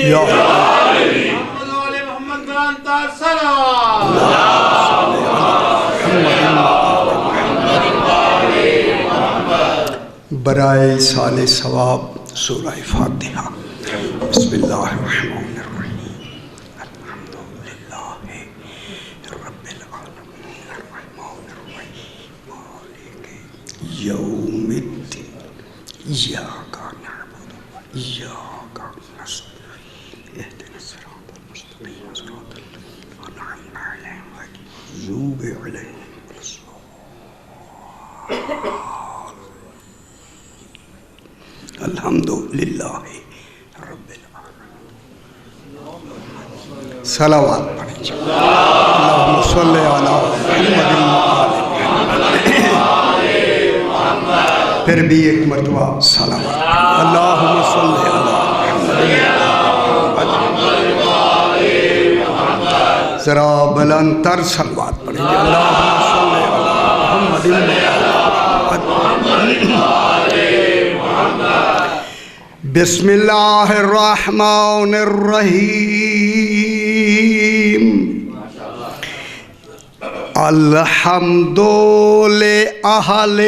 یا برائے سال ثواب سورہ فاتحہ۔ بسم اللہ الرحمن الرحیم، الحمد للہ رب العالمین الرحمن الرحیم مالک یوم الدین، ایاک نعبد و ایاک نستعین، اہدنا الصراط المستقیم صراط الذین انعمت علیہم غیر المغضوب علیہم ولا الضالین۔ الحمد للہ رب العالمین۔ صلوات پڑھیں اللہم صلی علی محمد۔ پھر بھی ایک مرتبہ صلوات اللہم صلی علی محمد۔ ذرا بلند تر صلوات پڑھیں اللہم صلی علی محمد۔ بسم اللہ الرحمن الرحیم، الحمد لأہل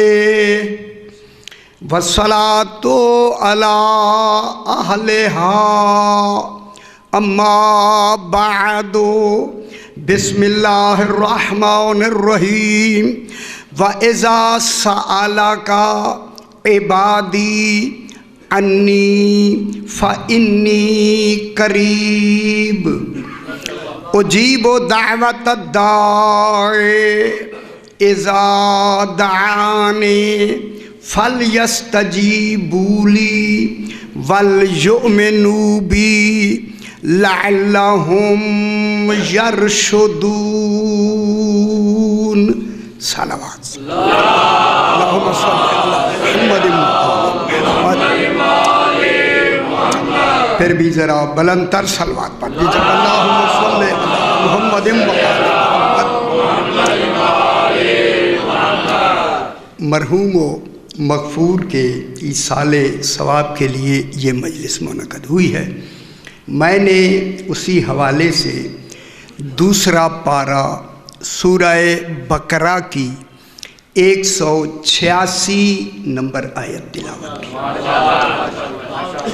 والصلاة علی اہلہا، اما بعد، بسم اللہ الرحمن الرحیم، وَإِذَا سَأَلَكَ عِبَادِي انی فإنی قریب اجیب دعوت الداعی اذا دعانی فلیستجیبوا لی ولیؤمنوا بی لعلہم یرشدون۔ صلوات اللہم صلی علی محمد۔ پھر بھی ذرا بلند تر صلوات پڑھ دیجئے اللہم صلی علی محمد محمد۔ مرحوم و مغفور کے ایصال ثواب کے لیے یہ مجلس منعقد ہوئی ہے۔ میں نے اسی حوالے سے دوسرا پارہ سورہ بقرہ کی 186 نمبر آیت تلاوت کی،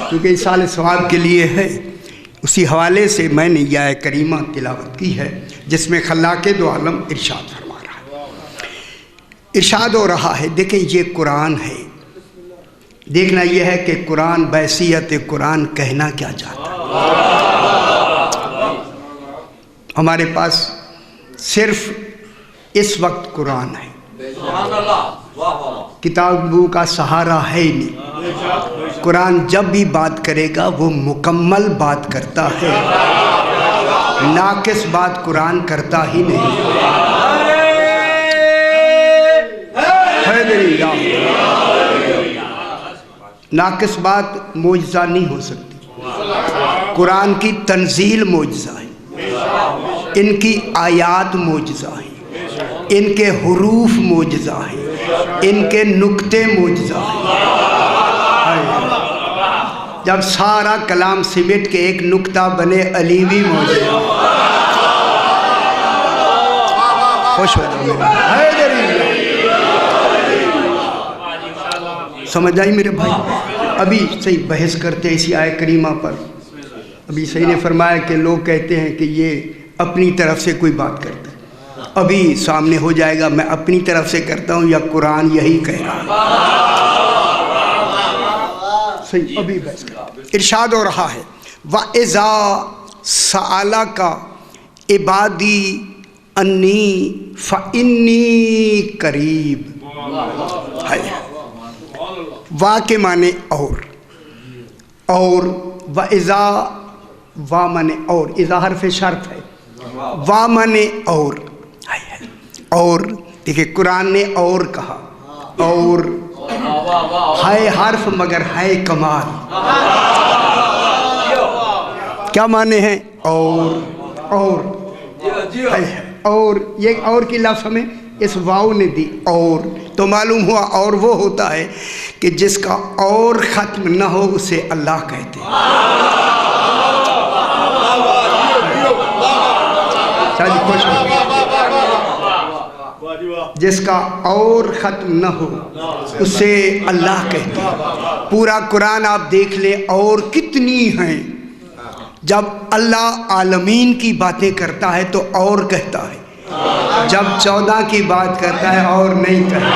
کیونکہ ایصال ثواب کے لیے ہے، اسی حوالے سے میں نے یہ آیت کریمہ تلاوت کی ہے، جس میں خلاق دو عالم ارشاد فرما رہا ہے۔ ارشاد ہو رہا ہے، دیکھیں یہ قرآن ہے، دیکھنا یہ ہے کہ قرآن بحیثیت قرآن کہنا کیا چاہتا ہے۔ ہمارے پاس صرف اس وقت قرآن ہے، کتابوں کا سہارا ہے ہی نہیں۔ قرآن جب بھی بات کرے گا وہ مکمل بات کرتا ہے، ناقص بات قرآن کرتا ہی نہیں۔ ناقص بات معجزہ نہیں ہو سکتی۔ قرآن کی تنزیل معجزہ ہے، ان کی آیات معجزہ ہیں، ان کے حروف معجزہ ہیں، ان کے نکتے معجزہ ہیں۔ جب سارا کلام سمٹ کے ایک نکتہ بنے علیوی معجزہ۔ خوش ہو جاؤ، سمجھ آئی میرے بھائی؟ ابھی صحیح بحث کرتے ہیں اسی آیت کریمہ پر۔ ابھی صحیح نے فرمایا کہ لوگ کہتے ہیں کہ یہ اپنی طرف سے کوئی بات کرتا ہے، ابھی سامنے ہو جائے گا میں اپنی طرف سے کرتا ہوں یا قرآن یہی کہہ رہا ہے۔ صحیح ابھی بحث کرتے، ارشاد ہو رہا ہے وَإِذَا سَأَلَكَ عِبَادِي أَنِّي فَإِنِّي قَرِيب۔ وا کے معنی اور وَإِذَا وا معنی اور، اذا حرف شرط ہے، وا معنی اور دیکھیں قرآن نے اور کہا، اور ہے حرف مگر ہے کمال۔ کیا معنی ہے؟ اور یہ اور کی لفظ ہمیں اس واو نے دی، اور تو معلوم ہوا اور وہ ہوتا ہے کہ جس کا اور ختم نہ ہو اسے اللہ کہتے ہیں۔ سج خوش ہو جس کا اور ختم نہ ہو اسے اللہ کہتے ہیں۔ پورا قرآن آپ دیکھ لیں اور کتنی ہیں، جب اللہ عالمین کی باتیں کرتا ہے تو اور کہتا ہے، جب 14 کی بات کرتا ہے اور نہیں کہتا،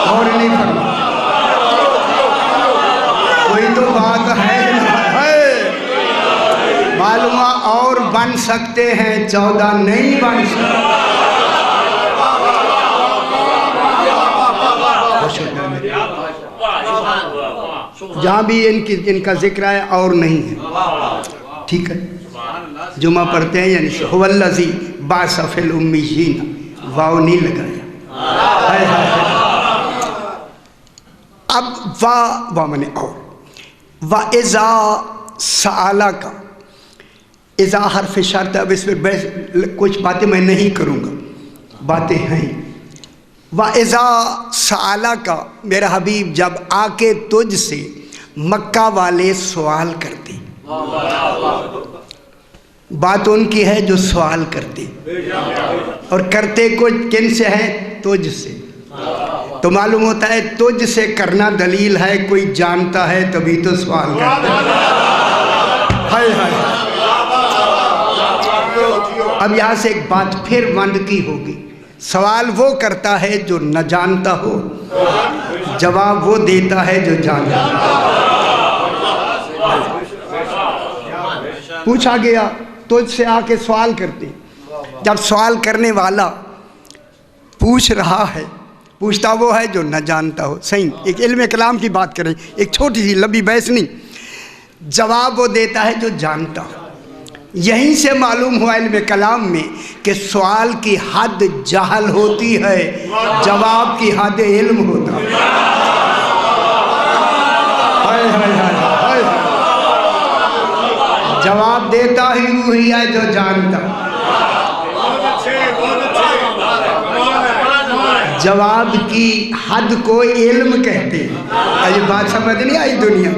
اور نہیں فرما۔ کوئی تو بات ہے معلوم اور بن سکتے ہیں، 14 نہیں بن سکتے۔ جہاں بھی ان کا ذکر ہے اور نہیں ہے، ٹھیک ہے، جمعہ پڑھتے ہیں یعنی هو الذی بعث فی الامیین، واو نہیں لگایا۔ اب وا مانے اور، وَإِذَا سَأَلَكَ، اذا حرف شرط ہے۔ اب اس میں کچھ باتیں میں نہیں کروں گا، باتیں ہیں۔ وَإِذَا سَأَلَكَ، میرا حبیب جب آ کے تجھ سے مکہ والے سوال کرتے، بات ان کی ہے جو سوال کرتے، اور کرتے کچھ کن سے ہے؟ تجھ سے۔ تو معلوم ہوتا ہے تجھ سے کرنا دلیل ہے کوئی جانتا ہے تبھی تو سوال کرتا ہے۔ اب یہاں سے ایک بات پھر وند کی ہوگی، سوال وہ کرتا ہے جو نہ جانتا ہو، جواب وہ دیتا ہے جو جانتا ہے۔ پوچھا گیا تجھ سے آ کے سوال کرتے، جب سوال کرنے والا پوچھ رہا ہے، پوچھتا وہ ہے جو نہ جانتا ہو۔ صحیح، ایک علم کلام کی بات کریں، ایک چھوٹی سی لمبی بحث نہیں، جواب وہ دیتا ہے جو جانتا ہو۔ یہیں سے معلوم ہوا علم کلام میں کہ سوال کی حد جہل ہوتی ہے، جواب کی حد علم ہوتا ہے۔ جواب دیتا ہی وہی ہے جو جانتا۔ جواب کی حد کو علم کہتے ہیں۔ یہ بات سمجھ نہیں آئی دنیا؟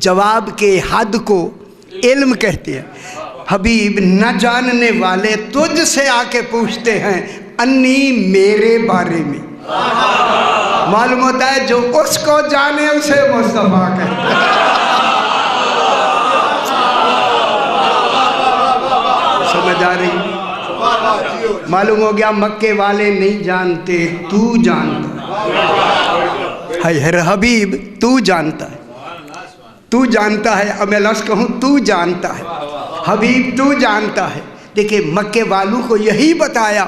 جواب کے حد کو علم کہتے ہیں۔ حبیب نہ جاننے والے تجھ سے آ کے پوچھتے ہیں انی، میرے بارے میں۔ معلوم ہوتا ہے جو اس کو جانے اسے مصطفیٰ کہتے ہیں۔ سمجھ آ رہی؟ معلوم ہو گیا مکے والے نہیں جانتے، تو جانتا ہے۔ حبیب تو جانتا ہے، تو جانتا ہے۔ اب میں لفظ کہوں تو جانتا ہے، حبیب تو جانتا ہے۔ دیکھیں مکے والوں کو یہی بتایا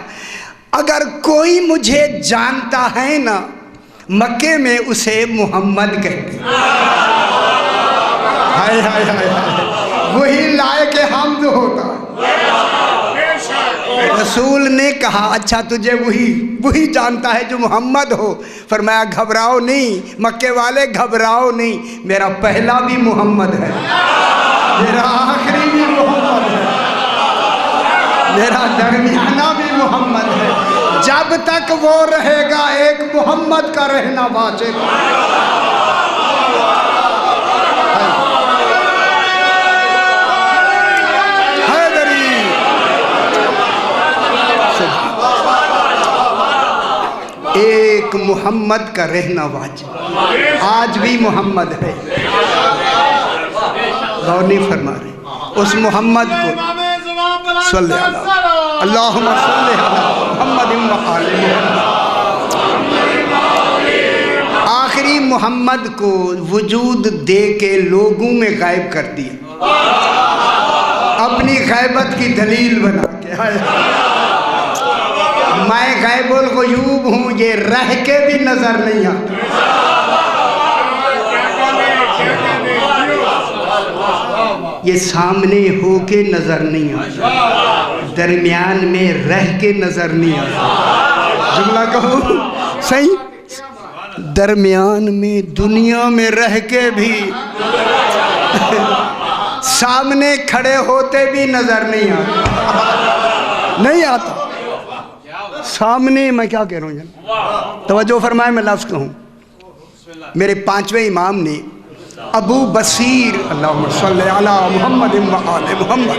اگر کوئی مجھے جانتا ہے نا، مکے میں اسے محمد کہتے ہیں۔ ہائے ہائے ہائے ہائے، وہی لائق حمد ہوتا ہے۔ رسول نے کہا اچھا تجھے وہی جانتا ہے جو محمد ہو۔ فرمایا گھبراؤ نہیں مکے والے، گھبراؤ نہیں، میرا پہلا بھی محمد ہے، میرا آخری بھی محمد ہے، میرا درمیانہ بھی محمد ہے۔ جب تک وہ رہے گا ایک محمد کا رہنا واجب۔ ایک محمد کا رہنا واجب، آج بھی محمد ہے۔ غور نہیں فرما رہے اس محمد کو صلی اللہ اللہم صلی علی محمد وآل محمد۔ آخری محمد کو وجود دے کے لوگوں میں غائب کر دیا، اپنی غیبت کی دلیل بنا کے۔ میں غیب الغیوب ہوں، یہ رہ کے بھی نظر نہیں آتا۔ یہ سامنے ہو کے نظر نہیں آتا، درمیان میں رہ کے نظر نہیں آتا۔ جملہ کہوں صحیح، درمیان میں دنیا میں رہ کے بھی، سامنے کھڑے ہوتے بھی نظر نہیں آتا، نہیں آتا سامنے۔ میں کیا کہہ رہا ہوں جان، توجہ فرمائے میں لفظ کہوں۔ میرے 5ویں امام نے ابو بصیر، اللہم صلی علی محمد و آل محمد۔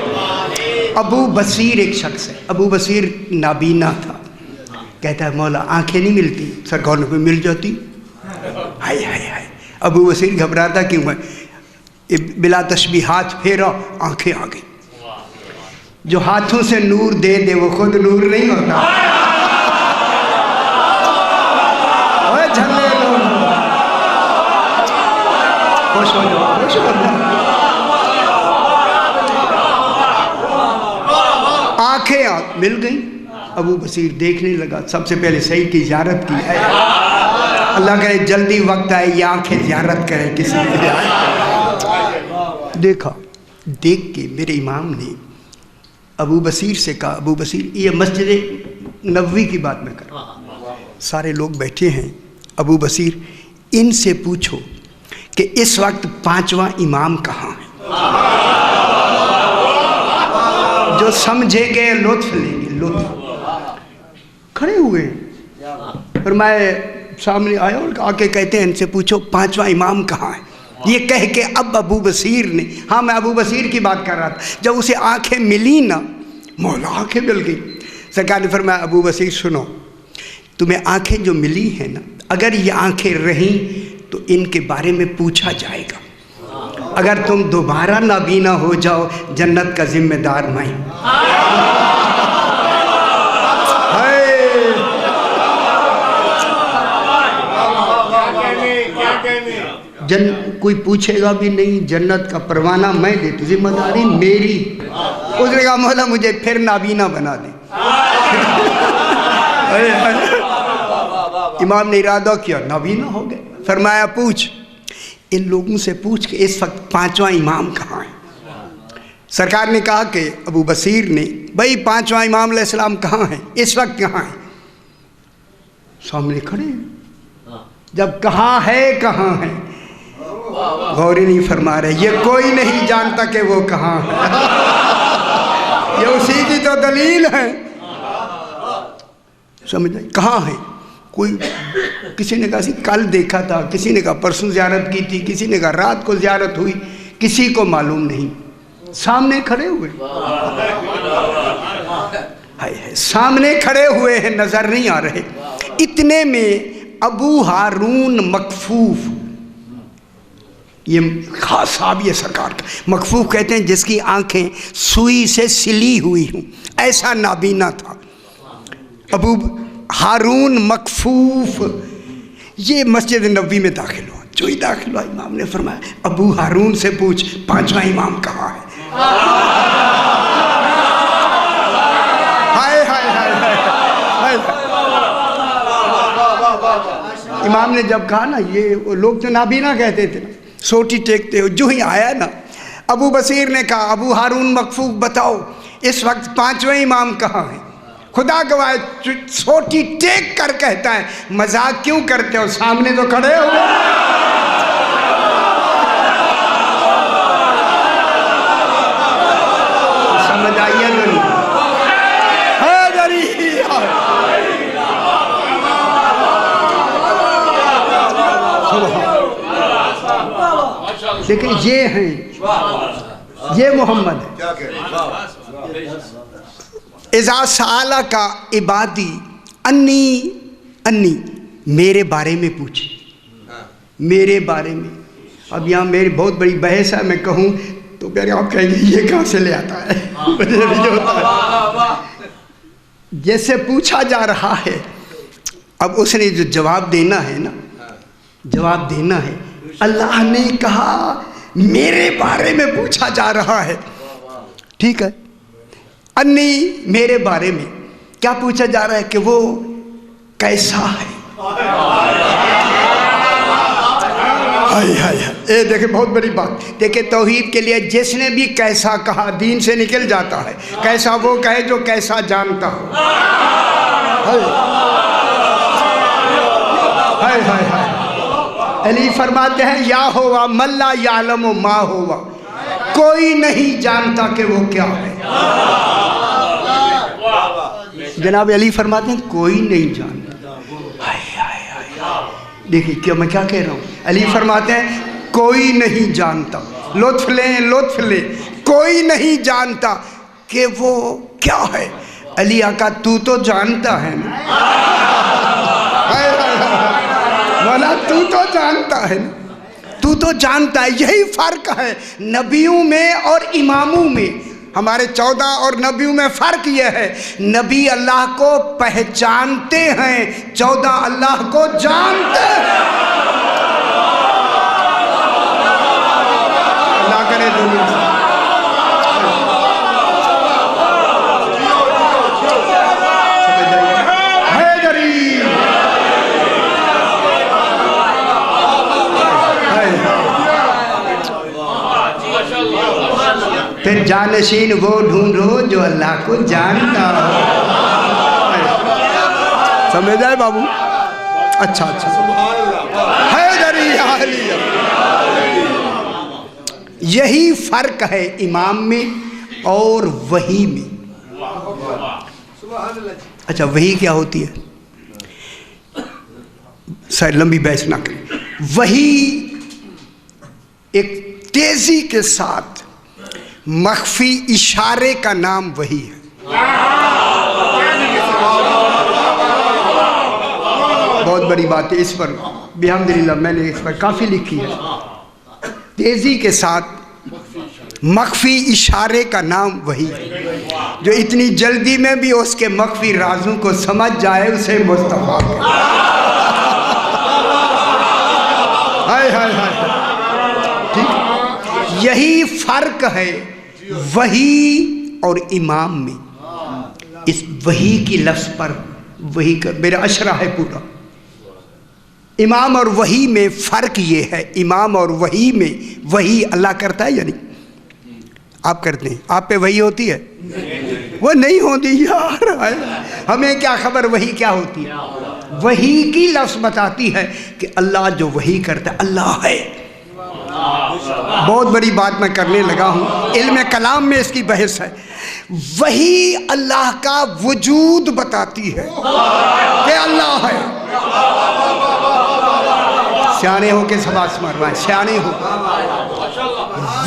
ابو بصیر ایک شخص ہے، ابو بصیر نابینا تھا، کہتا ہے مولا آنکھیں نہیں ملتی، سرکار نے مل جاتی۔ ہائے ہائے ہائے، ابو بصیر گھبراتا کیوں ہے؟ بلا تشبیہات پھیرا، آنکھیں آ گئی۔ جو ہاتھوں سے نور دے دے وہ خود نور نہیں ہوتا۔ اوے جھلے لوگ، خوش ہو جاؤ، خوش ہو جاؤ۔ آنکھیں مل گئیں، ابو بصیر دیکھنے لگا، سب سے پہلے صحیح کی زیارت کی ہے۔ اللہ کرے جلدی وقت آئے یہ آنکھیں زیارت کرے کسی کے آئے۔ دیکھا، دیکھ کے میرے امام نے ابو بصیر سے کہا، ابو بصیر، یہ مسجد نبوی کی بات میں کر رہا ہوں، سارے لوگ بیٹھے ہیں، ابو بصیر ان سے پوچھو کہ اس وقت پانچواں امام کہاں ہے؟ جو سمجھیں گے لطف لیں گے، لطف۔ کھڑے ہوئے فرمائے، سامنے آیا اور آ کے کہتے ہیں ان سے پوچھو پانچواں امام کہاں ہے؟ یہ کہہ کے اب ابو بصیر نے، ہاں میں ابو بصیر کی بات کر رہا تھا، جب اسے آنکھیں ملی نا، مولا آنکھیں مل گئی، سرکار نے فرمایا ابو بصیر سنو، تمہیں آنکھیں جو ملی ہیں نا، اگر یہ آنکھیں رہیں تو ان کے بارے میں پوچھا جائے گا، اگر تم دوبارہ نابینا ہو جاؤ جنت کا ذمہ دار میں۔ کوئی پوچھے گا بھی نہیں، جنت کا پروانہ میں دیتا، ذمہ داری میری۔ اس نے کہا مولا مجھے پھر نابینا بنا دے۔ امام نے ارادہ کیا، نابینا ہو گئے، فرمایا پوچھ، ان لوگوں سے پوچھ کہ اس وقت پانچواں امام کہاں ہے؟ سرکار نے کہا کہ ابو بصیر نے، بھائی پانچواں امام علیہ السلام کہاں ہیں، اس وقت کہاں ہیں؟ سامنے کھڑے ہیں، جب کہاں ہے کہاں ہے غور ہی نہیں فرما رہے، یہ کوئی نہیں جانتا کہ وہ کہاں ہے، یہ اسی کی تو دلیل ہے، سمجھ آئی؟ کہاں ہے؟ کوئی کسی نے کہا کل دیکھا تھا، کسی نے کہا پرسوں زیارت کی تھی، کسی نے کہا رات کو زیارت ہوئی، کسی کو معلوم نہیں، سامنے کھڑے ہوئے، سامنے کھڑے ہوئے ہیں، نظر نہیں آ رہے۔ اتنے میں ابو ہارون مکفوف، یہ خاص صحابی ہے سرکار کا، مکفوف کہتے ہیں جس کی آنکھیں سوئی سے سلی ہوئی ہوں، ایسا نابینا تھا ابو ہارون مکفوف۔ یہ مسجد نبوی میں داخل ہوا، جو ہی داخل ہوا امام نے فرمایا ابو ہارون سے پوچھ پانچواں امام کہاں ہے؟ ہائے ہائے ہائے ہائے۔ امام نے جب کہا نا، یہ لوگ تو نابینا کہتے تھے نا، سوٹی ٹیکتے ہو، جو ہی آیا نا ابو بصیر نے کہا ابو ہارون مکفوف بتاؤ اس وقت پانچویں امام کہاں ہیں؟ خدا گواہ سوٹی ٹیک کر کہتا ہے مذاق کیوں کرتے ہو، سامنے تو کھڑے ہو۔ سمجھ آئیے ضرور لیکن یہ ہیں، یہ محمد ہے۔ اذا سألک عبادی انی انی، میرے بارے میں پوچھے، میرے بارے میں۔ اب یہاں میری بہت بڑی بحث ہے، میں کہوں تو پہلے آپ کہیں گے یہ کہاں سے لے آتا ہے، جیسے پوچھا جا رہا ہے، اب اس نے جو جواب دینا ہے نا، جواب دینا ہے، اللہ نے کہا میرے بارے میں پوچھا جا رہا ہے، ٹھیک ہے، انی میرے بارے میں کیا پوچھا جا رہا ہے کہ وہ کیسا ہے۔ اے دیکھیں بہت بڑی بات، دیکھیں توحید کے لیے جس نے بھی کیسا کہا دین سے نکل جاتا ہے، کیسا وہ کہے جو کیسا جانتا ہو۔ علی فرماتے ہیں یا ہوا من لا یعلم ما ہوا، کوئی نہیں جانتا کہ وہ کیا ہے۔ جناب علی فرماتے ہیں کوئی نہیں جانتا۔ دیکھیں کیا میں کیا کہہ رہا ہوں، علی فرماتے ہیں کوئی نہیں جانتا، لطف لیں، کوئی نہیں جانتا کہ وہ کیا ہے۔ علی آقا تو تو جانتا ہے نا، مولا تو تو جانتا ہے نا، تو تو جانتا ہے۔ یہی فرق ہے نبیوں میں اور اماموں میں۔ ہمارے 14 اور نبیوں میں فرق یہ ہے، نبی اللہ کو پہچانتے ہیں، 14 اللہ کو جانتے ہیں۔ اللہ کرے دنیا سے پھر جانشین وہ ڈھونڈو جو اللہ کو جانتا ہو۔ سمجھ آئے بابو؟ اچھا حیدری عالیہ۔ یہی فرق ہے امام میں اور وحی میں۔ اچھا وحی کیا ہوتی ہے؟ سر لمبی بحث نہ کریں۔ وحی ایک تیزی کے ساتھ مخفی اشارے کا نام وحی ہے۔ بہت بڑی بات ہے، اس پر بحمدللہ میں نے اس پر کافی لکھی ہے۔ تیزی کے ساتھ مخفی اشارے کا نام وحی ہے۔ جو اتنی جلدی میں بھی اس کے مخفی رازوں کو سمجھ جائے اسے مصطفیٰ یہی فرق ہے وحی اور امام میں۔ اس وحی کی لفظ پر وحی کا میرا اشرح ہے پورا۔ امام اور وحی میں فرق یہ ہے، امام اور وحی میں وحی اللہ کرتا ہے یا نہیں؟ آپ کرتے ہیں؟ آپ پہ وحی ہوتی ہے؟ وہ نہیں ہوتی یار، ہمیں کیا خبر وحی کیا ہوتی ہے؟ وحی کی لفظ بتاتی ہے کہ اللہ جو وحی کرتا ہے اللہ ہے۔ بہت بڑی بات میں کرنے لگا ہوں، علم کلام میں اس کی بحث ہے۔ وحی اللہ کا وجود بتاتی ہے کہ اللہ ہے۔ سیانے ہو کے سباس مروائیں، سیانے ہو۔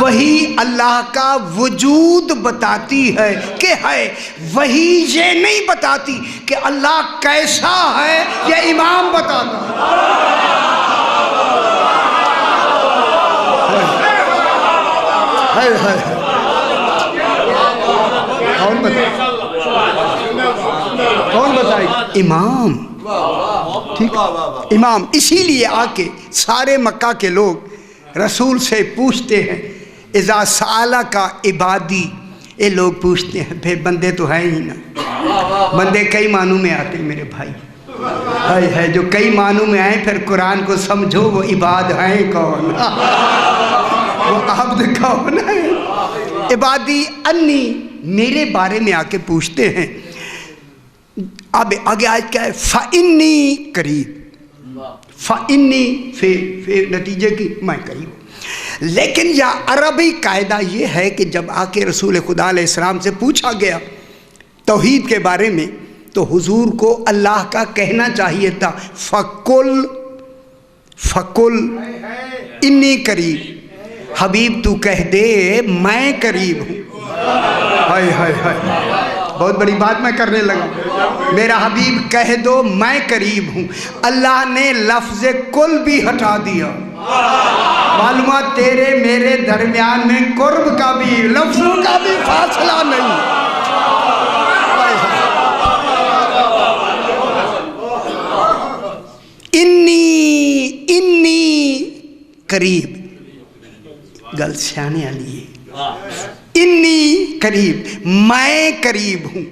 وحی اللہ کا وجود بتاتی ہے کہ ہے، وحی یہ نہیں بتاتی کہ اللہ کیسا ہے، یہ امام بتاتا ہے۔ کون بتائے؟ امام۔ ٹھیک، امام۔ اسی لیے آ کے سارے مکہ کے لوگ رسول سے پوچھتے ہیں، اذا سألک عبادی، یہ لوگ پوچھتے ہیں پھر بندے تو ہیں ہی نا، بندے کئی معنوں میں آتے ہیں میرے بھائی، ہے جو کئی معنوں میں آئیں پھر قرآن کو سمجھو وہ عباد ہیں کون، وہ عبد کون ہے؟ عبادی انی، میرے بارے میں آ کے پوچھتے ہیں۔ اب آگے آیت کیا ہے؟ فَإِنِّي قریب، فَإِنِّي فی نتیجے کی میں قریب۔ لیکن یا عربی قاعدہ یہ ہے کہ جب آ کے رسول خدا علیہ السلام سے پوچھا گیا توحید کے بارے میں تو حضور کو اللہ کا کہنا چاہیے تھا فَقُلْ إِنِّي قریب۔ حبیب تو کہہ دے میں قریب ہوں۔ ہائے ہائے ہائے، بہت بڑی بات میں کرنے لگا۔ میرا حبیب کہہ دو میں قریب ہوں۔ اللہ نے لفظ کل بھی ہٹا دیا، معلومات تیرے میرے درمیان میں قرب کا بھی لفظوں کا بھی فاصلہ نہیں۔ انی قریب، گل سیانے والی ہے۔ انی قریب، میں قریب ہوں۔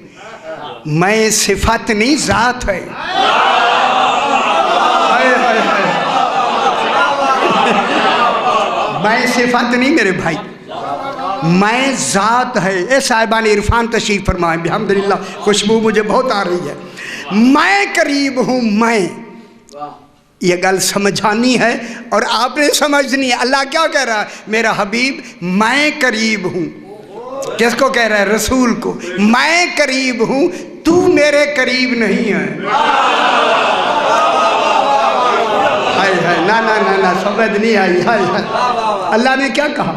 میں صفت نہیں ذات ہے۔ میں صفت نہیں میرے بھائی، میں ذات ہے۔ اے صاحبان عرفان تشریف فرمائیں، الحمدللہ خوشبو مجھے بہت آ رہی ہے۔ میں قریب ہوں، میں یہ گل سمجھانی ہے اور آپ نے سمجھنی ہے۔ اللہ کیا کہہ رہا ہے؟ میرا حبیب میں قریب ہوں۔ کس کو کہہ رہا ہے؟ رسول کو۔ میں قریب ہوں، تو میرے قریب نہیں ہے۔ ہائے ہائے نا نا نا نا سمجھ نہیں آئی. اللہ نے کیا کہا؟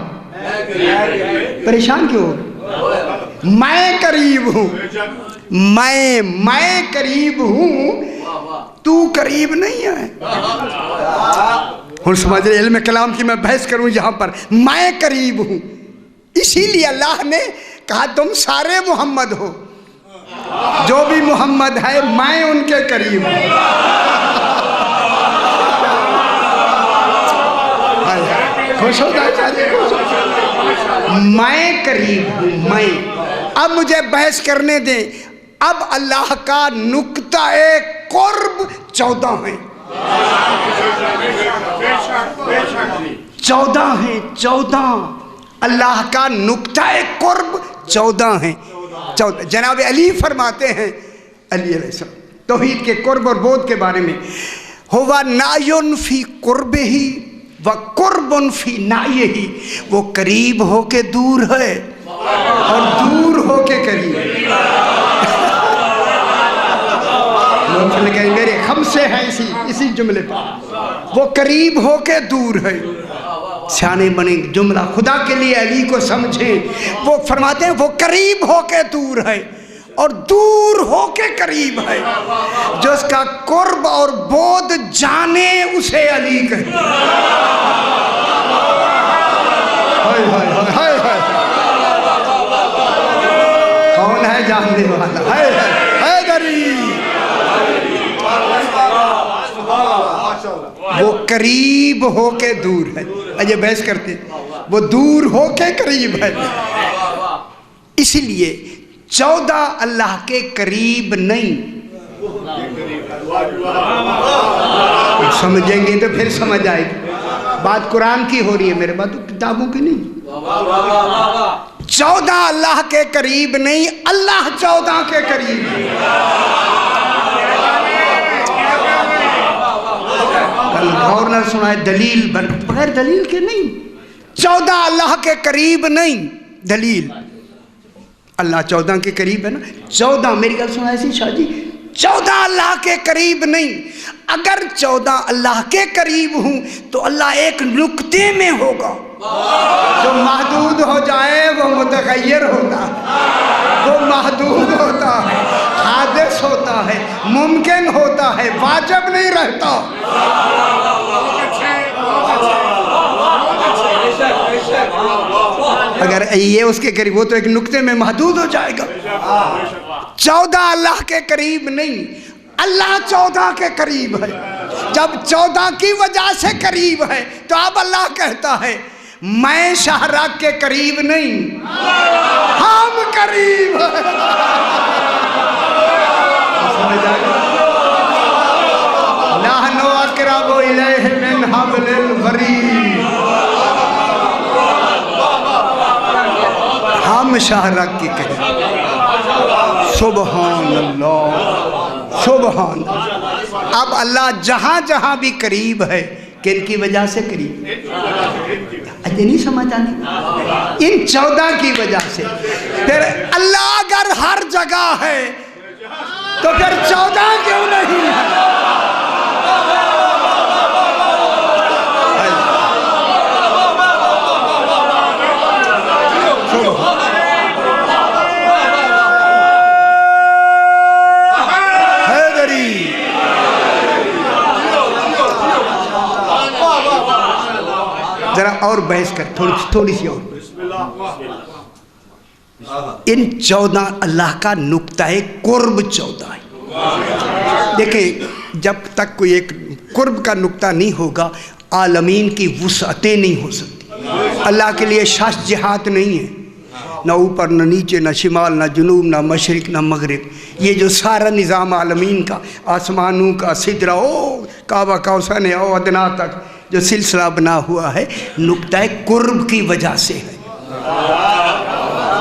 پریشان کیوں؟ میں قریب ہوں. میں قریب ہوں، تو قریب نہیں ہے. ہوں سمجھ رہے، علم کلام کی میں بحث کروں یہاں پر. میں قریب ہوں، اسی لیے اللہ نے کہا تم سارے محمد ہو، جو بھی محمد ہے میں ان کے قریب ہوں. خوش ہو جائے، میں قریب ہوں. میں اب مجھے بحث کرنے دیں. اب اللہ کا نقطہ قرب 14 ہیں. 14 ہیں. 14 اللہ کا نقطہ قرب 14 ہیں. 14 جناب علی فرماتے ہیں، علی علیہ السلام توحید کے قرب اور بود کے بارے میں، ہوا نائن فی قرب ہی و قرب فی نائے ہی. وہ قریب ہو کے دور ہے اور دور ہو کے قریب ہے. میرے خمسے ہیں اسی جملے پر. وہ قریب ہو کے دور ہے. سیانے بنے جملہ خدا کے لیے علی کو سمجھیں. وہ فرماتے ہیں وہ قریب ہو کے دور ہے اور دور ہو کے قریب ہے. جو اس کا قرب اور بود جانے اسے علی کہتے ہیں. کون ہے جاننے والا؟ وہ قریب ہو کے دور ہے. اجے بحث کرتے، وہ دور ہو کے قریب ہے. اس لیے 14 اللہ کے قریب نہیں. سمجھیں گے تو پھر سمجھ آئے گی. بات قرآن کی ہو رہی ہے میرے بات کتابوں کی نہیں. 14 اللہ کے قریب نہیں، اللہ 14 کے قریب ہے. گورنر سنائے دلیل بغیر دلیل کے نہیں. 14 اللہ کے قریب نہیں. دلیل اللہ 14 کے قریب ہے نا. 14 میری گل سنائے سی شاہ جی، 14 اللہ کے قریب نہیں. اگر 14 اللہ کے قریب ہوں تو اللہ ایک نقطے میں ہوگا. جو محدود ہو جائے وہ متغیر ہوتا ہے، وہ محدود ہوتا ہے، حادث ہوتا ہے، ممکن ہوتا ہے، واجب نہیں رہتا. اگر یہ اس کے قریب، وہ تو ایک نقطے میں محدود ہو جائے گا. 14 اللہ کے قریب نہیں، اللہ 14 کے قریب ہے. جب 14 کی وجہ سے قریب ہے تو اب اللہ کہتا ہے میں شہرک کے قریب نہیں، ہم قریب ہیں. نحن اقرب الیہ من حبل الورید. ہم شہرک کے قریب. سبحان اللہ، سبحان اللہ. اب اللہ جہاں جہاں بھی قریب ہے کن کی وجہ سے قریب؟ اجے نہیں سمجھ آنی؟ ان 14 کی وجہ سے. پھر اللہ اگر ہر جگہ ہے تو پھر 14 کیوں نہیں ہے؟ ذرا اور بحث کر، تھوڑی سی اور. ان 14 اللہ کا نقطہ قرب 14 ہے. دیکھیں جب تک کوئی ایک قرب کا نقطہ نہیں ہوگا عالمین کی وسعتیں نہیں ہو سکتی. اللہ کے لیے شش جہات نہیں ہے، نہ اوپر نہ نیچے نہ شمال نہ جنوب نہ مشرق نہ مغرب. یہ جو سارا نظام عالمین کا، آسمانوں کا سدرہ او کعبہ کوثر او ادنا تک جو سلسلہ بنا ہوا ہے نقطہ قرب کی وجہ سے ہے.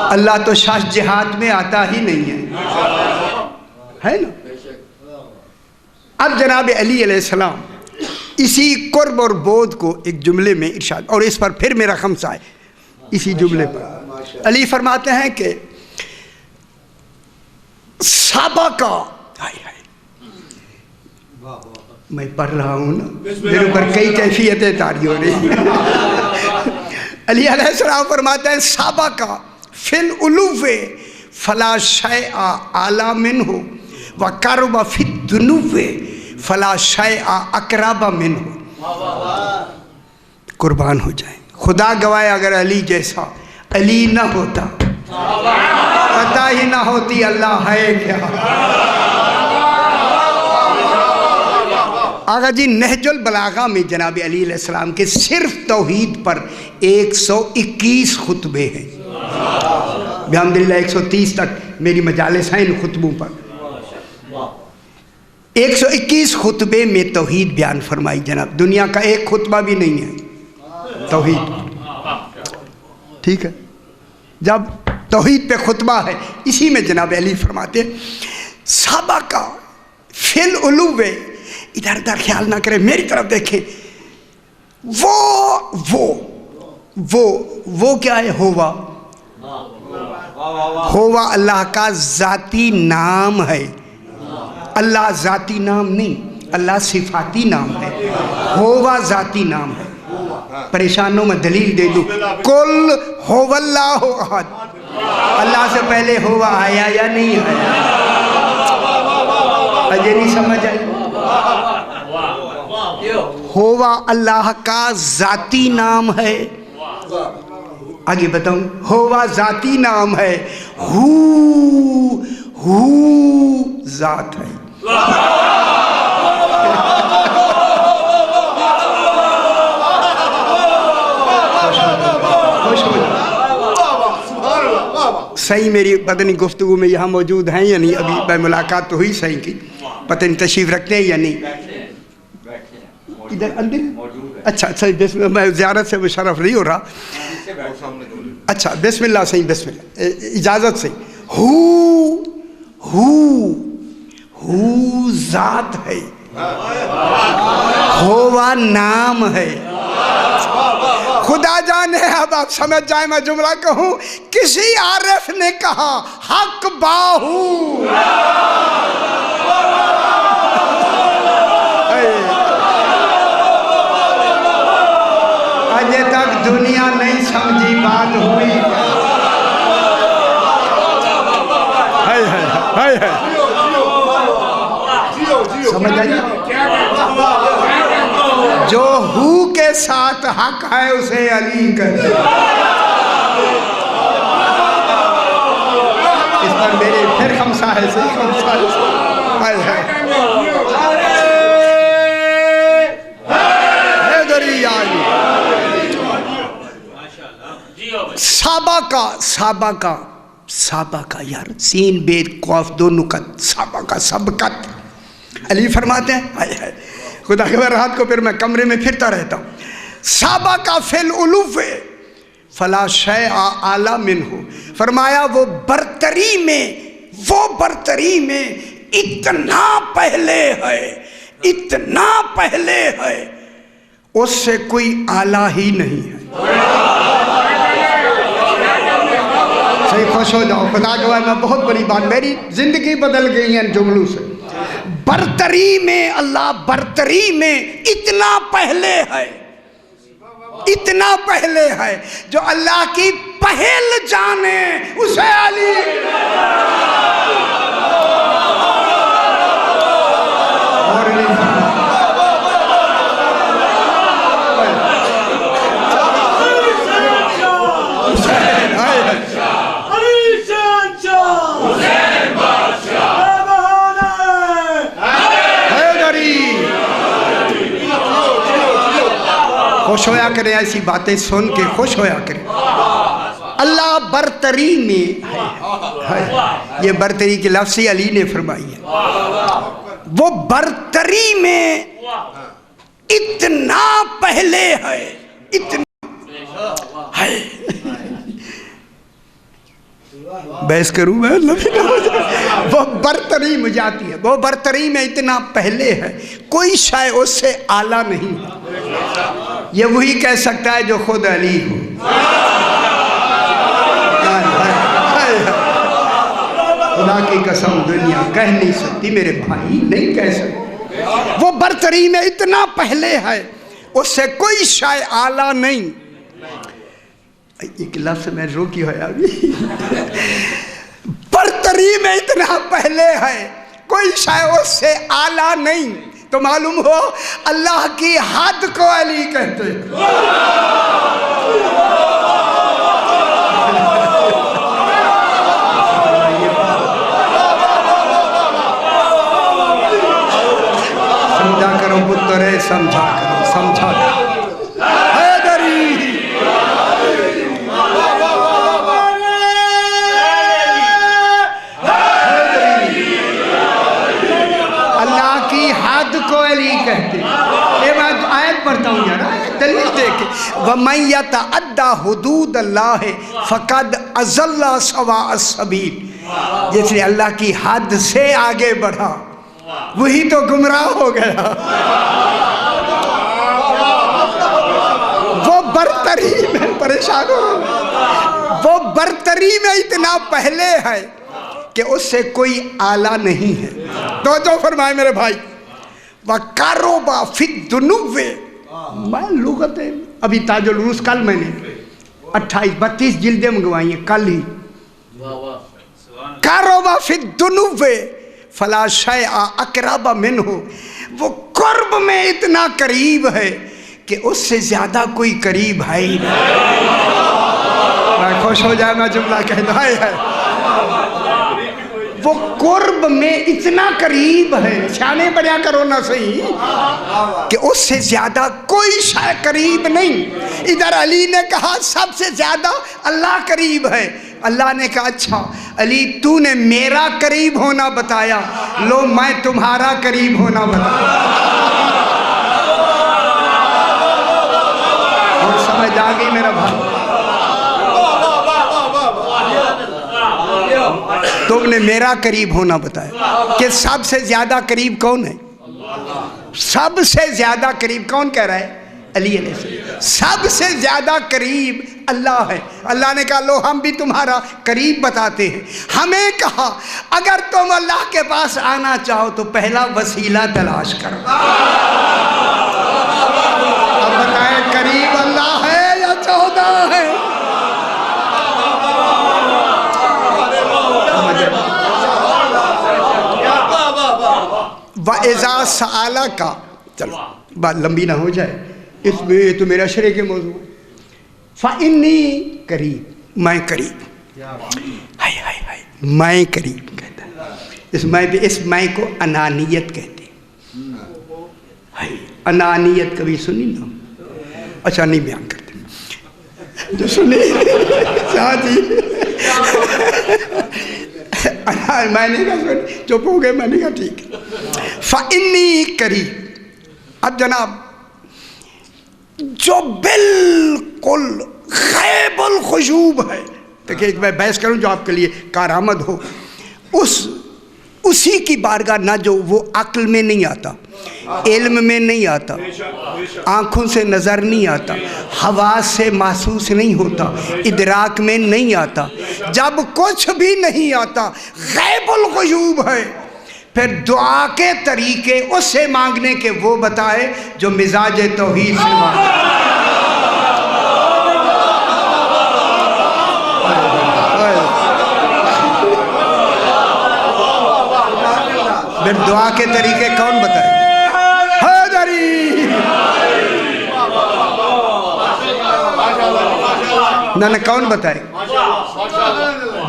اللہ تو شش جہات میں آتا ہی نہیں ہے نا. اب جناب علی علیہ السلام اسی قرب اور بود کو ایک جملے میں ارشاد، اور اس پر پھر میرا خمسہ ہے اسی جملے پر. علی فرماتے ہیں کہ سابقہ میں پڑھ رہا ہوں نا، میرے اوپر کئی کیفیتیں طاری ہو رہی ہیں۔ علی علیہ السلام فرماتے ہیں سابقہ فی العلو فلا شیء اعلی منہ وقرب فی الدنو فلا شیء اقرب منہ۔ قربان ہو جائیں، خدا گواہ اگر علی جیسا علی نہ ہوتا، پتہ ہی نہ ہوتی اللہ ہے کیا۔ آقا جی نہج البلاغہ میں جناب علی علیہ السلام کے صرف توحید پر 121 خطبے ہیں، بحمدللہ 130 تک میری مجالس ہیں ان خطبوں پر۔ 121 خطبے میں توحید بیان فرمائی جناب، دنیا کا ایک خطبہ بھی نہیں ہے توحید، ٹھیک ہے۔ جب توحید پہ خطبہ ہے، اسی میں جناب علی فرماتے ہیں سابقہ فی العلو، ادھر ادھر خیال نہ کریں، میری طرف دیکھیں، وہ کیا ہے؟ ہوا اللہ کا ذاتی نام ہے، اللہ ذاتی نام نہیں، اللہ صفاتی نام ہے، ہوا ذاتی نام ہے۔ پریشانوں میں دلیل دے دوں، کل ہو اللہ احد، اللہ سے پہلے ہوا آیا یا نہیں آیا؟ اجے نہیں سمجھ آئی؟ ہوا اللہ کا ذاتی نام ہے، آگے بتاؤں، ہوا ذاتی نام ہے، ہو ذات ہے۔ صحیح میری پتہ نہیں گفتگو میں یہاں موجود ہیں یا نہیں، ابھی میں ملاقات تو ہوئی صحیح کی، پتہ نہیں تشریف رکھتے ہیں یا نہیں، ادھر اندر؟ اچھا صحیح، بسم اللہ، میں زیارت سے مشرف نہیں ہو رہا، اچھا بسم اللہ، صحیح بسم اللہ، اجازت سے۔ ہو ذات ہے، ہوا نام ہے، خدا جانے۔ اب آپ سمجھ جائیں میں جملہ کہوں، کسی عارف نے کہا حق باہو، اجے تک دنیا نہیں سمجھی بات ہوئی۔ سمجھ آئی؟ جو ہو کے ساتھ حق ہے اسے علی کہتے ہیں۔ اس پر میرے پھر خمسہ ہے، صحیح خمسہ ہے، سابقہ یار، سین بید قاف دو نکت، سبقت۔ علی فرماتے ہیں، خدا کے رات کو پھر میں کمرے میں پھرتا رہتا ہوں، سابقہ فی العلو فلا شیء اعلی منہ، فرمایا وہ برتری میں اتنا پہلے ہے، اس سے کوئی اعلیٰ ہی نہیں ہے۔ صحیح، خوش ہو جاؤ، خدا گواہ میں بہت بڑی بات، میری زندگی بدل گئی ہے ان جملوں سے۔ برتری میں، اللہ برتری میں اتنا پہلے ہے، جو اللہ کی پہل جانے اسے علی۔ خوش ہویا کریں، ایسی باتیں سن کے خوش ہویا کریں۔ اللہ برتری میں ہے، یہ برتری کی لفظ علی نے فرمائی ہے، وہ برتری میں اتنا پہلے ہے، اتنا ہے، بحث کروں میں وہ برتری مجھے آتی ہے، وہ برتری میں اتنا پہلے ہے، کوئی شے اس سے اعلیٰ نہیں ہے۔ یہ وہی کہہ سکتا ہے جو خود علی ہو۔ خدا کی قسم دنیا کہہ نہیں سکتی، میرے بھائی نہیں کہہ سکتے، وہ برتری برتری میں اتنا پہلے ہے، اس سے کوئی شے اعلیٰ نہیں. ایک لفظ میں روکی ہوا ابھی، برتری میں اتنا پہلے ہے، کوئی شے اس سے اعلیٰ نہیں. تو معلوم ہو اللہ کی حد کو علی کہتے ہیں. سمجھا کرو پترے، سمجھا کرو، سمجھا کرو. حیدری اللہ کی حد کو علی کہتے ہیں. یہ میں آیت پڑھتا ہوں یار، دلیل دیکھیں. وَمَن يَتَعَدَّ حُدُودَ اللَّهِ فَقَدْ أَضَلَّ سَوَاءَ السَّبِيلِ. جس نے اللہ کی حد سے آگے بڑھا وہی تو گمراہ ہو گیا. وہ برتری میں پریشان ہو، وہ برتری میں اتنا پہلے ہے کہ اس سے کوئی اعلیٰ نہیں ہے. تو فرمائے میرے بھائی، وَقَرُبَ فِي الدُّنُوِّ. میں لغت ابھی تاج العروس کل میں نے 28-32 جلدیں منگوائی ہیں کل ہی. قَرُبَ فِي الدُّنُوِّ فَلَا شَيْءَ أَقْرَبَ مِنْهُ. وہ قرب میں اتنا قریب ہے کہ اس سے زیادہ کوئی قریب ہے ہی نہیں. میں خوش ہو جائے میں جملہ کہتا ہے، وہ قرب میں اتنا قریب ہے، شانے بڑھیا کرو نہ صحیح، کہ اس سے زیادہ کوئی شے قریب نہیں. ادھر علی نے کہا سب سے زیادہ اللہ قریب ہے. اللہ نے کہا اچھا علی تو نے میرا قریب ہونا بتایا، لو میں تمہارا قریب ہونا بتایا. اور سمجھ آ گئی میرا بھائی؟ تم نے میرا قریب ہونا بتایا کہ سب سے زیادہ قریب کون ہے؟ سب سے زیادہ قریب کون کہہ رہا ہے؟ علی علیہ السلام. سب سے زیادہ قریب اللہ ہے. اللہ نے کہا لو ہم بھی تمہارا قریب بتاتے ہیں. ہمیں کہا اگر تم اللہ کے پاس آنا چاہو تو پہلا وسیلہ تلاش کرو. اب بتائیں قریب اللہ ہے یا 14 ہے؟ وَإِذَا سَأَلَكَ. چلو بات لمبی نہ ہو جائے، اس میں یہ تو میرا شرح کے موضوع ہے. فَإِنِّي قریب، میں قریب. ہائے ہائے ہائے، میں قریب کہتا ہے. اس میں کو انانیت کہتے ہیں. انانیت کبھی سنی نا؟ اچھا نہیں بیان کرتے جو سنی ساتھی. میں نے کہا چپ ہو گئے، میں نے کہا ٹھیک ہے. فَإِنِّي قریب. اب جناب جو بالکل غیب الخشوب ہے، دیکھیں میں بحث کروں جو آپ کے لیے کارآمد ہو، اسی کی بارگاہ نہ جو وہ عقل میں نہیں آتا، علم میں نہیں آتا، آنکھوں سے نظر نہیں آتا، حواس سے محسوس نہیں ہوتا، ادراک میں نہیں آتا. جب کچھ بھی نہیں آتا، غیب الغیوب ہے، پھر دعا کے طریقے اس سے مانگنے کے وہ بتائے جو مزاج توحید سے مانگے. پھر دعا کے طریقے کون بتائے؟ حیدری. نہ کون بتائے؟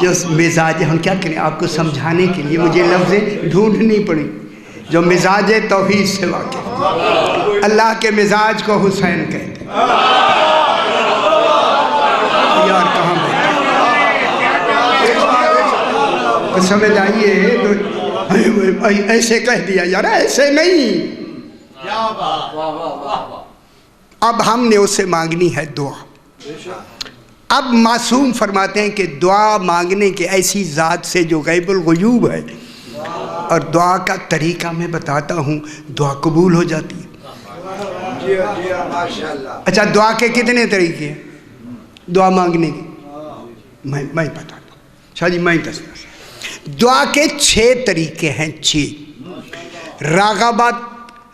جو مزاج، ہم کیا کریں آپ کو سمجھانے کے لیے مجھے لفظیں ڈھونڈنی پڑی، جو مزاج توحید سے واقف. اللہ کے مزاج کو حسین کہتے ہیں. یار کہاں بیٹھے سمجھ آئیے تو ایسے کہہ دیا یار، ایسے نہیں. اب ہم نے اس سے مانگنی ہے دعا. اب معصوم فرماتے ہیں کہ دعا مانگنے کے ایسی ذات سے جو غیب الغیوب ہے، اور دعا کا طریقہ میں بتاتا ہوں، دعا قبول ہو جاتی ہے. اچھا دعا کے کتنے طریقے ہیں دعا مانگنے کے؟ میں بتاتا ہوں. اچھا جی میں دعا کے 6 طریقے ہیں. 6.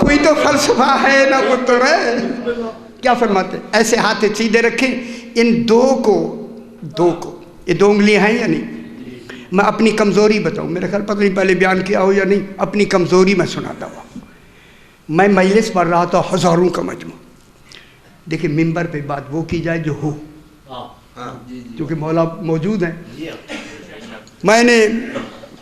کوئی تو فلسفہ ہے نہ پتر ہے. کیا فرماتے؟ ایسے ہاتھ سیدھے رکھیں. ان دو کو یہ 2 انگلیاں ہیں یا نہیں؟ میں اپنی کمزوری بتاؤں، میرے خیال پتہ نہیں پہلے بیان کیا ہو یا نہیں، اپنی کمزوری میں سناتا ہوں. میں مجلس پڑھ رہا تھا، ہزاروں کا مجمع. دیکھیں ممبر پہ بات وہ کی جائے جو ہو، کیونکہ مولا موجود ہیں. میں نے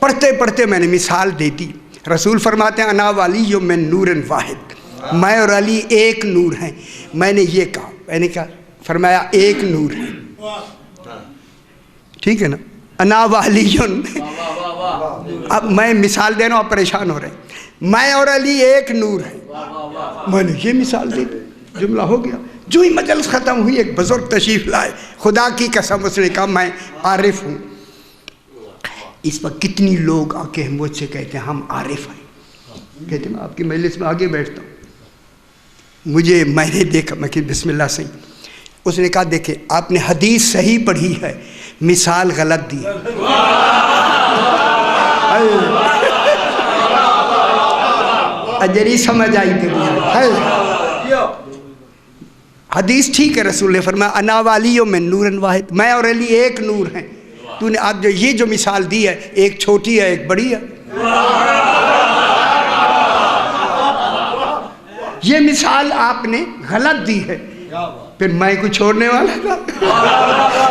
پڑھتے پڑھتے میں نے مثال دے دی. رسول فرماتے ہیں انا ولی من نور واحد، میں اور علی ایک نور ہیں. میں نے یہ کہا، میں نے کہا فرمایا ایک نور ہے. ٹھیک ہے نا؟ انا ولی. اب میں مثال دے رہا ہوں، آپ پریشان ہو رہے ہیں. میں اور علی ایک نور ہے. میں نے یہ مثال دی، جملہ ہو گیا. جو ہی مجلس ختم ہوئی ایک بزرگ تشریف لائے، خدا کی قسم اس نے کہا میں عارف ہوں. اس وقت کتنی لوگ آ کے مجھ سے کہتے ہیں ہم عارف ہیں. کہتے ہیں میں آپ کی مجلس میں آگے بیٹھتا ہوں. میں نے دیکھا، میں کہ بسم اللہ سے. اس نے کہا دیکھیں آپ نے حدیث صحیح پڑھی ہے، مثال غلط دی. اجری سمجھ آئی تیری. حدیث ٹھیک ہے، رسول نے فرمایا انا ولی من نور واحد، میں اور علی ایک نور ہیں. تو نے آپ یہ جو مثال دی ہے، ایک چھوٹی ہے ایک بڑی ہے. یہ مثال آپ نے غلط دی ہے. پھر میں کو چھوڑنے والا تھا.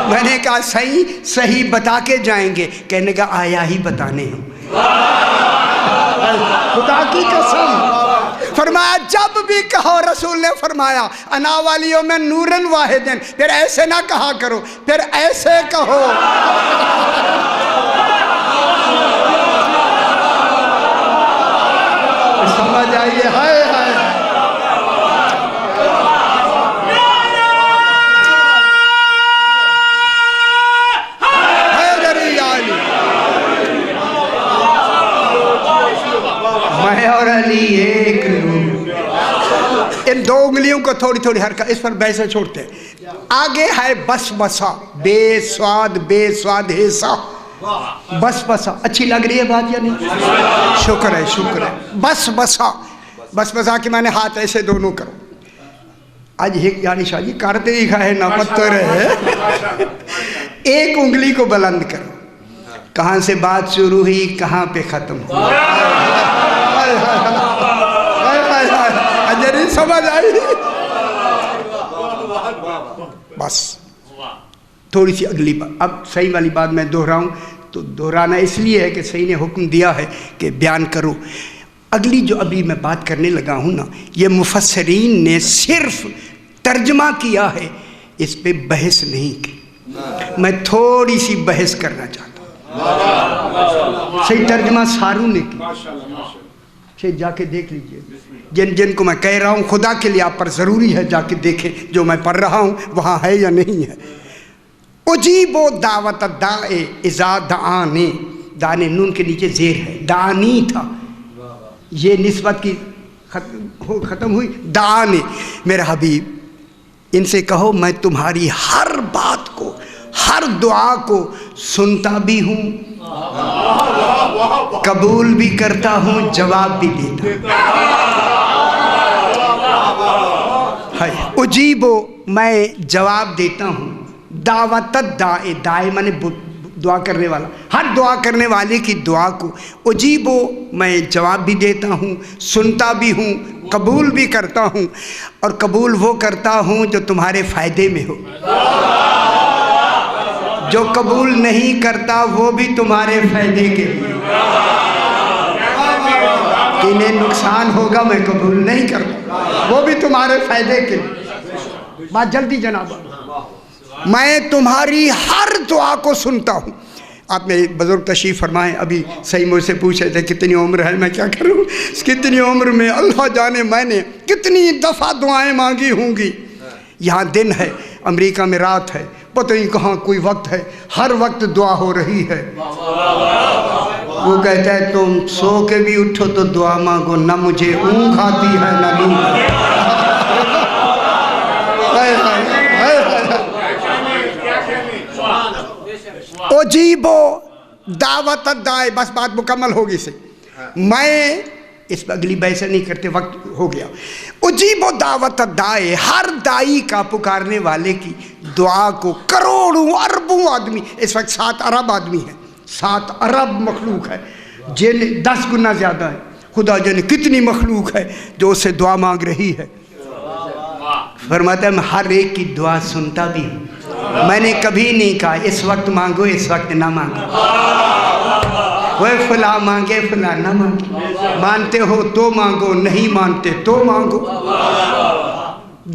میں نے کہا صحیح بتا کے جائیں گے. کہنے کا آیا ہی بتانے ہوں. خدا کی قسم فرمایا جب بھی کہو، رسول نے فرمایا انا والیوں میں نورن واحدن، پھر ایسے نہ کہا کرو، پھر ایسے کہو. سمجھ آئیے؟ ہائے ہائے. میں اور علی ایک نور. ان 2 انگلیوں کو تھوڑی تھوڑی حرکت، اس پر بیسے چھوڑتے ہیں. آگے ہے بس بسا، بے سواد ہیسا. بس بسا اچھی لگ رہی ہے بات یا نہیں؟ شکر ہے. بس بسا کہ میں نے ہاتھ ایسے دونوں کرو. آج یعنی شاہ جی کرتے ہی کھائے نہ پتر ہے. ایک انگلی کو بلند کرو. کہاں سے بات شروع ہوئی کہاں پہ ختم ہوا. اجری سمجھ آئی؟ بس تھوڑی سی اگلی بات. اب صحیح والی بات میں دہراؤں تو دہرانا اس لیے ہے کہ صحیح نے حکم دیا ہے کہ بیان کرو. اگلی جو ابھی میں بات کرنے لگا ہوں نا، یہ مفسرین نے صرف ترجمہ کیا ہے، اس پہ بحث نہیں کی. میں تھوڑی سی بحث کرنا چاہتا ہوں. صحیح ترجمہ ساروں نے کی، جا کے دیکھ لیجئے. جن کو میں کہہ رہا ہوں خدا کے لیے آپ پر ضروری ہے جا کے دیکھیں جو میں پڑھ رہا ہوں وہاں ہے یا نہیں ہے. اجیب و دعوت الداع اذا دعانی، دانے نون کے نیچے زیر ہے، دعانی تھا، یہ نسبت کی ختم ہوئی. دعانی میرے حبیب، ان سے کہو میں تمہاری ہر بات کو، ہر دعا کو سنتا بھی ہوں، قبول بھی کرتا ہوں، جواب بھی دیتا ہوں. اجیبو میں جواب دیتا ہوں، دعوت الداع، داعی مانے دعا کرنے والا، ہر دعا کرنے والے کی دعا کو. اجیبو میں جواب بھی دیتا ہوں، سنتا بھی ہوں، قبول بھی کرتا ہوں. اور قبول وہ کرتا ہوں جو تمہارے فائدے میں ہو، جو قبول نہیں کرتا وہ بھی تمہارے فائدے کے لیے. انہیں نقصان ہوگا میں قبول نہیں کرتا، وہ بھی تمہارے فائدے کے لیے. بات جلدی جناب. میں تمہاری ہر دعا کو سنتا ہوں. آپ نے بزرگ تشریف فرمائیں، ابھی صحیح مجھ سے پوچھ رہے تھے کتنی عمر ہے، میں کیا کروں. کتنی عمر میں اللہ جانے میں نے کتنی دفعہ دعائیں مانگی ہوں گی. یہاں دن ہے، امریکہ میں رات ہے، پتہ نہیں کہاں کوئی وقت ہے، ہر وقت دعا ہو رہی ہے. وہ کہتا ہے تم سو کے بھی اٹھو تو دعا مانگو، نہ مجھے اونگ آتی ہے نہ نیند. اجیبو دعوت الداع، بس بات مکمل ہوگی سے. میں اس پر اگلی بحث نہیں کرتے، وقت ہو گیا۔ اجیب و دعوت دائے، ہر دائی کا پکارنے والے کی دعا کو کروڑوں اربوں آدمی، اس وقت 7 ارب آدمی ہیں، 7 ارب مخلوق ہے، جن 10 گنا زیادہ ہے، خدا جانے کتنی مخلوق ہے جو اس سے دعا مانگ رہی ہے۔ فرماتا ہے میں ہر ایک کی دعا سنتا بھی ہوں، میں نے کبھی نہیں کہا اس وقت مانگو اس وقت نہ مانگو، وہ فلاں مانگے فلاں نہ مانگے، مانتے ہو تو مانگو، نہیں مانتے تو مانگو،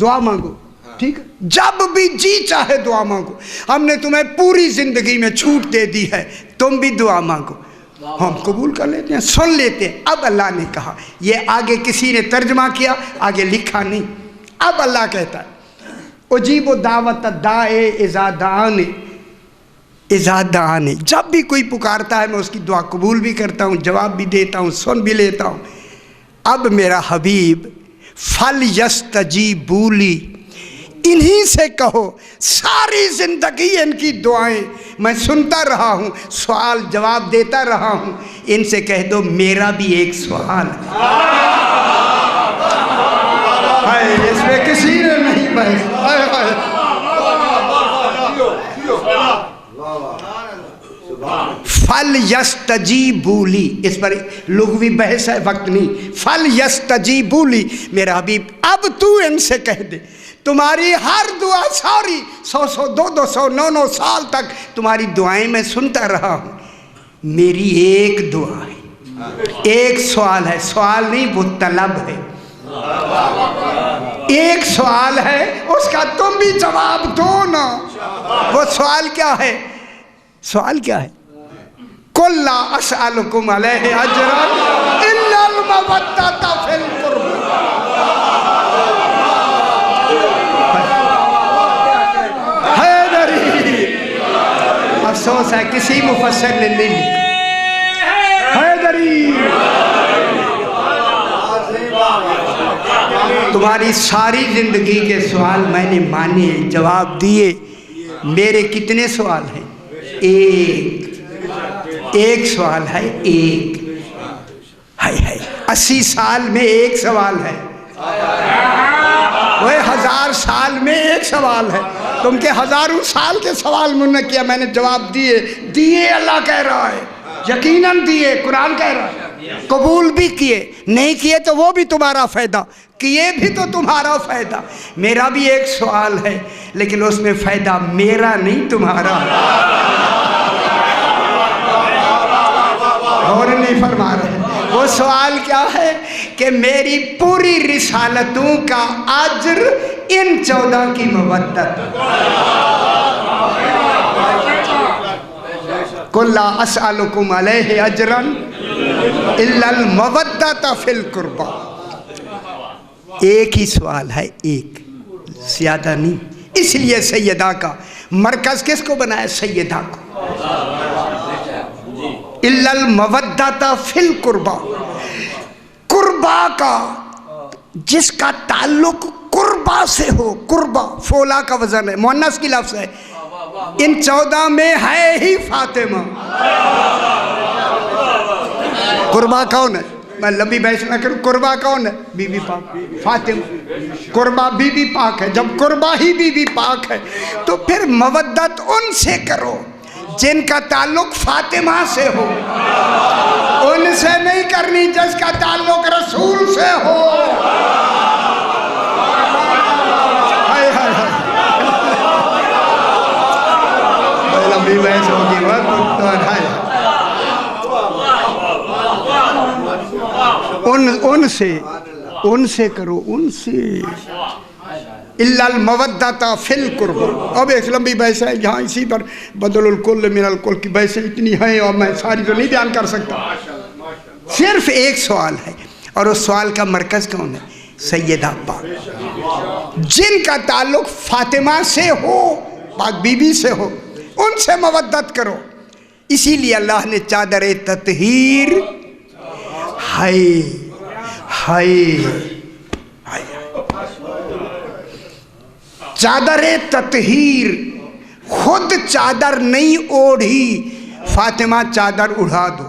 دعا مانگو، ٹھیک ہے، جب بھی جی چاہے دعا مانگو۔ ہم نے تمہیں پوری زندگی میں چھوٹ دے دی ہے، تم بھی دعا مانگو، ہم قبول کر لیتے ہیں، سن لیتے ہیں۔ اب اللہ نے کہا، یہ آگے کسی نے ترجمہ کیا، آگے لکھا نہیں، اب اللہ کہتا ہے اجیب و دعوت دائے اذا دعانی، اذا دعانی، جب بھی کوئی پکارتا ہے میں اس کی دعا قبول بھی کرتا ہوں، جواب بھی دیتا ہوں، سن بھی لیتا ہوں۔ اب میرا حبیب فَلْيَسْتَجِیبُوا لِی، انہی سے کہو، ساری زندگی ان کی دعائیں میں سنتا رہا ہوں، سوال جواب دیتا رہا ہوں، ان سے کہہ دو میرا بھی ایک سوال ہے، اس میں کسی نے نہیں بحث۔ فَلْيَسْتَجِیبُوا لِی، اس پر لغوی بحث ہے، وقت نہیں۔ فَلْيَسْتَجِیبُوا لِی، میرا حبیب اب تو ان سے کہہ دے، تمہاری ہر دعا، ساری 100 200 900 سال تک تمہاری دعائیں میں سنتا رہا ہوں، میری ایک دعا ہے، ایک سوال ہے، سوال نہیں وہ طلب ہے، ایک سوال ہے، اس کا تم بھی جواب دو نا۔ وہ سوال کیا ہے؟ سوال کیا ہے؟ قُلْ لَا أَسْأَلُكُمْ عَلَيْهِ أَجْرًا إِلَّا الْمَوَدَّةَ فِي الْقُرْبِ۔ حیدری، افسوس ہے کسی مفسر نے نہیں لکھا، حیدری تمہاری ساری زندگی کے سوال میں نے مانے، جواب دیے، میرے کتنے سوال ہیں؟ ایک سوال ہے، ایک ہے 80 سال میں ایک سوال ہے، وہ 1000 سال میں ایک سوال ہے، تم کے ہزاروں سال کے سوال میں نے کیا، میں نے جواب دیے، اللہ کہہ رہا ہے، یقیناً دیے، قرآن کہہ رہا ہے، قبول بھی کیے، نہیں کیے تو وہ بھی تمہارا فائدہ، کیے بھی تو تمہارا فائدہ۔ میرا بھی ایک سوال ہے لیکن اس میں فائدہ میرا نہیں تمہارا، اور نہیں فرما رہے۔ وہ سوال کیا ہے کہ میری پوری رسالتوں کا اجر ان 14 کی مودت۔ قُلْ لَا أَسْأَلُكُمْ عَلَيْهِ أَجْرًا إِلَّا الْمَوَدَّةَ فِي الْقُرْبَى۔ ایک ہی سوال ہے، ایک، زیادہ نہیں، اس لیے سیدہ کا مرکز کس کو بنایا؟ سیدہ کو۔ إِلَّا الْمَوَدَّةَ فِي الْقُرْبَى، قربا کا، جس کا تعلق قربا سے ہو، قربا فولا کا وزن ہے، مؤنث کی لفظ ہے، ان 14 میں ہے ہی فاطمہ۔ قربا کون ہے؟ میں لمبی بحث نہ کروں، قربا کون ہے؟ بی بی پاک فاطمہ، قربا بی بی پاک ہے، جب قربا ہی بی بی پاک ہے تو پھر مودت ان سے کرو جن کا تعلق فاطمہ سے ہو، ان سے نہیں کرنی جس کا تعلق رسول سے ہو۔ لمبی بحث ہوگی ان سے کرو، ان سے۔ إِلَّا الْمَوَدَّةَ فِي الْقُرْبَى، اب ایک لمبی بحث ہے، یہاں اسی پر بدل الکل من الکل کی بحثیں اتنی ہیں اور میں ساری تو نہیں بیان کر سکتا، صرف ایک سوال ہے، اور اس سوال کا مرکز کون ہے؟ سیدہ پاک، جن کا تعلق فاطمہ سے ہو، پاک بی بی سے ہو، ان سے مودت کرو۔ اسی لیے اللہ نے چادر تطہیر چادر تطہیر، خود چادر نہیں اوڑھی، فاطمہ چادر اڑا دو۔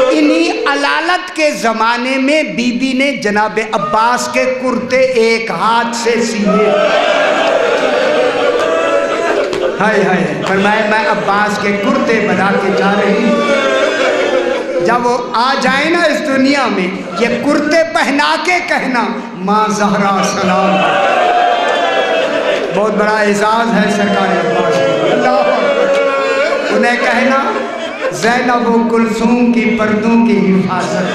انہی علالت کے زمانے میں بی بی نے جناب عباس کے کرتے ایک ہاتھ سے سیے. ہائے ہائے فرمایا میں عباس کے کرتے بنا کے جا رہی ہوں. جب وہ آ جائیں نا اس دنیا میں یہ کرتے پہنا کے کہنا ماں زہرا سلام. بہت بڑا اعزاز ہے سرکار عباس کا. اللہ اکبر. انہیں کہنا زینب و کلثوم کی پردوں کی حفاظت.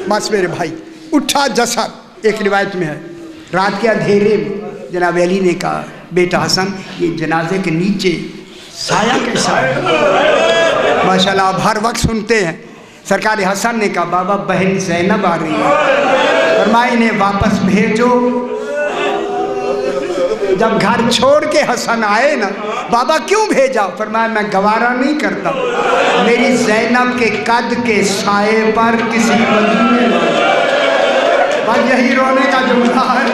بس میرے بھائی اٹھا جسد. ایک روایت میں ہے رات کے اندھیرے میں جناب علی نے کہا بیٹا حسن یہ جنازے کے نیچے سایہ کیسا ہے؟ ماشاءاللہ آپ ہر وقت سنتے ہیں. سرکار حسن نے کہا بابا بہن زینب آ رہی ہے. فرمایا انہیں واپس بھیجو. جب گھر چھوڑ کے حسن آئے نا بابا کیوں بھیجا؟ فرمایا میں گوارا نہیں کرتا میری زینب کے قد کے سائے پر کسی مدینے میں. بس یہی رونے کا جملہ ہے.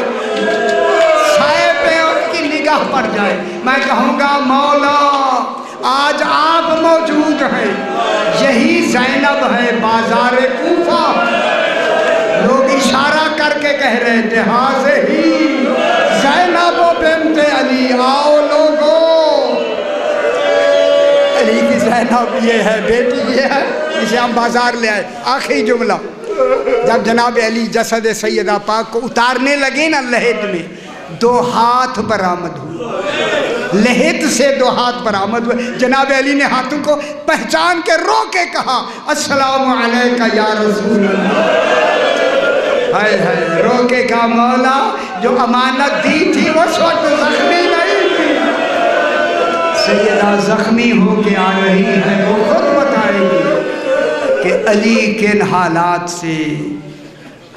سائے پہ ان کی نگاہ پڑ جائے. میں کہوں گا مولا آج آپ موجود ہیں یہی زینب ہے بازار کوفہ. لوگ اشارہ کر کے کہہ رہے تھے ہاں سے ہی زینب بنت علی آؤ لوگو. علی کی زینب یہ ہے بیٹی یہ ہے اسے ہم بازار لے آئے. آخری جملہ جب جناب علی جسد سیدہ پاک کو اتارنے لگے نا لحد میں 2 ہاتھ برآمد ہوئے. لحد سے 2 ہاتھ برآمد ہوئے. جناب علی نے ہاتھوں کو پہچان کے رو کے کہا السلام علیکہ یا رسول اللہ. ہائے ہائے رو کے کہا مولا جو امانت دی تھی اس وقت زخمی نہیں تھی. سیدہ زخمی ہو کے آ رہی ہے وہ خود بتائے گی کہ علی کن حالات سے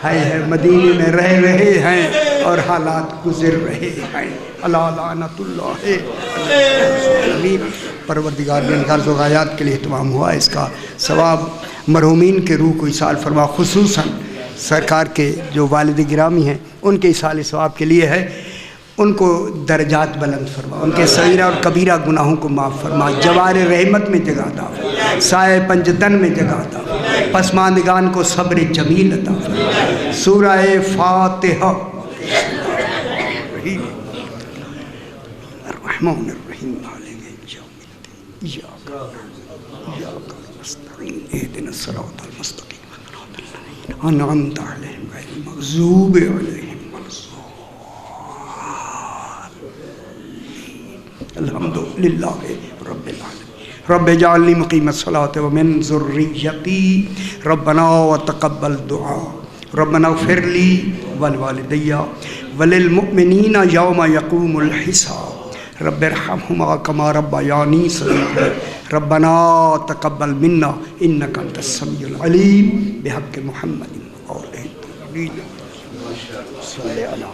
ہے مدینے میں رہ رہے ہیں اور حالات گزر رہے ہیں. اللہ لعنت اللہ. پروردگار نے غرض و غایات کے لیے اہتمام ہوا. اس کا ثواب مرحومین کے روح کو ایصال فرما. خصوصاً سرکار کے جو والد گرامی ہیں ان کے ایصال ثواب کے لیے ہے. ان کو درجات بلند فرما. ان کے صغیرہ اور کبیرہ گناہوں کو معاف فرما. جوار رحمت میں جگہ عطا فرما. سائے پنجتن میں جگہ عطا فرما. پسماندگان کو صبر جمیل عطا فرما. سورہ فاتحہ. الرحمن الرحیم مالک یوم الدین ایاک نستعین اهدنا الصراط المستقیم انعمت علیہم غیر المغضوب علیہم ولا الضالین. الحمد للہ رب العالمین. رب اجعلنی مقیم الصلاۃ ومن ذریتی ربنا وتقبل دعاء. ربنا اغفر لی ولوالدی وللمؤمنین یوم یقوم الحساب. رب ارحمہما کما ربیانی صغیرا. ربنا تقبل منا انک انت السمیع العلیم بحق محمد اور صلی اللہ